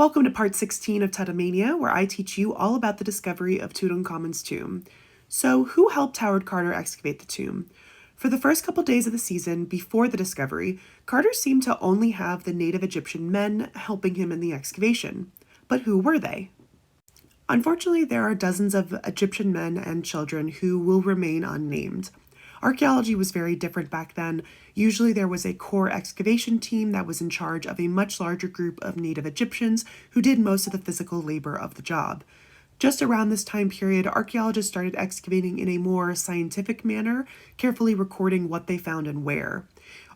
Welcome to part 16 of Tutomania, where I teach you all about the discovery of Tutankhamun's tomb. So, who helped Howard Carter excavate the tomb? For the first couple days of the season, before the discovery, Carter seemed to only have the native Egyptian men helping him in the excavation. But who were they? Unfortunately, there are dozens of Egyptian men and children who will remain unnamed. Archaeology was very different back then. Usually there was a core excavation team that was in charge of a much larger group of native Egyptians who did most of the physical labor of the job. Just around this time period, archaeologists started excavating in a more scientific manner, carefully recording what they found and where.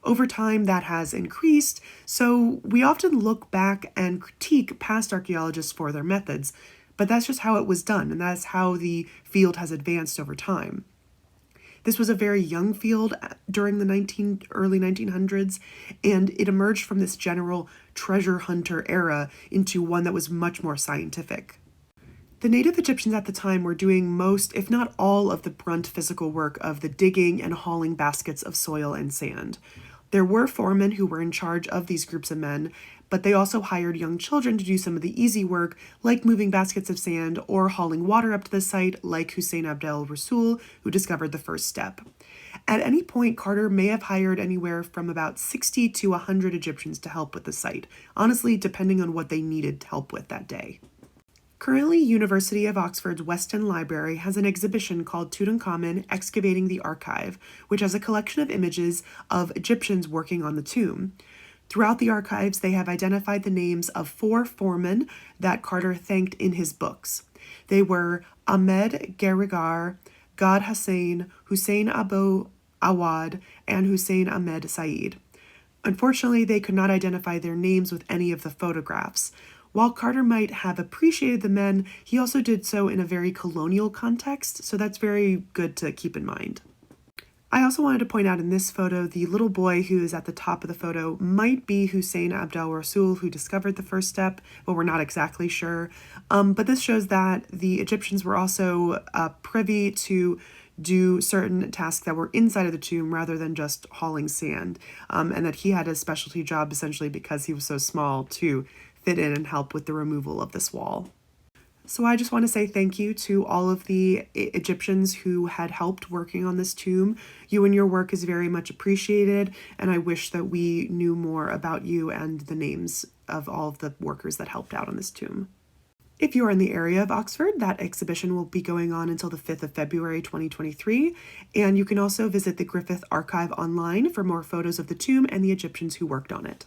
Over time, that has increased, so we often look back and critique past archaeologists for their methods, but that's just how it was done, and that's how the field has advanced over time. This was a very young field during the early 1900s, and it emerged from this general treasure hunter era into one that was much more scientific. The native Egyptians at the time were doing most, if not all, of the brunt physical work of the digging and hauling baskets of soil and sand. There were foremen who were in charge of these groups of men, but they also hired young children to do some of the easy work, like moving baskets of sand or hauling water up to the site, like Hussein Abdel Rasul, who discovered the first step. At any point, Carter may have hired anywhere from about 60 to 100 Egyptians to help with the site, honestly, depending on what they needed help with that day. Currently, University of Oxford's West End Library has an exhibition called Tutankhamun Excavating the Archive, which has a collection of images of Egyptians working on the tomb. Throughout the archives, they have identified the names of 4 foremen that Carter thanked in his books. They were Ahmed Gerigar, Gad Hussein Abu Awad, and Hussein Ahmed Said. Unfortunately, they could not identify their names with any of the photographs. While Carter might have appreciated the men, he also did so in a very colonial context, so that's very good to keep in mind. I also wanted to point out in this photo, the little boy who is at the top of the photo might be Hussein Abdel Rasul, who discovered the first step, but we're not exactly sure. But this shows that the Egyptians were also privy to do certain tasks that were inside of the tomb rather than just hauling sand, and that he had a specialty job essentially because he was so small to fit in and help with the removal of this wall. So I just want to say thank you to all of the Egyptians who had helped working on this tomb. You and your work is very much appreciated, and I wish that we knew more about you and the names of all of the workers that helped out on this tomb. If you are in the area of Oxford, that exhibition will be going on until the 5th of February 2023, and you can also visit the Griffith Archive online for more photos of the tomb and the Egyptians who worked on it.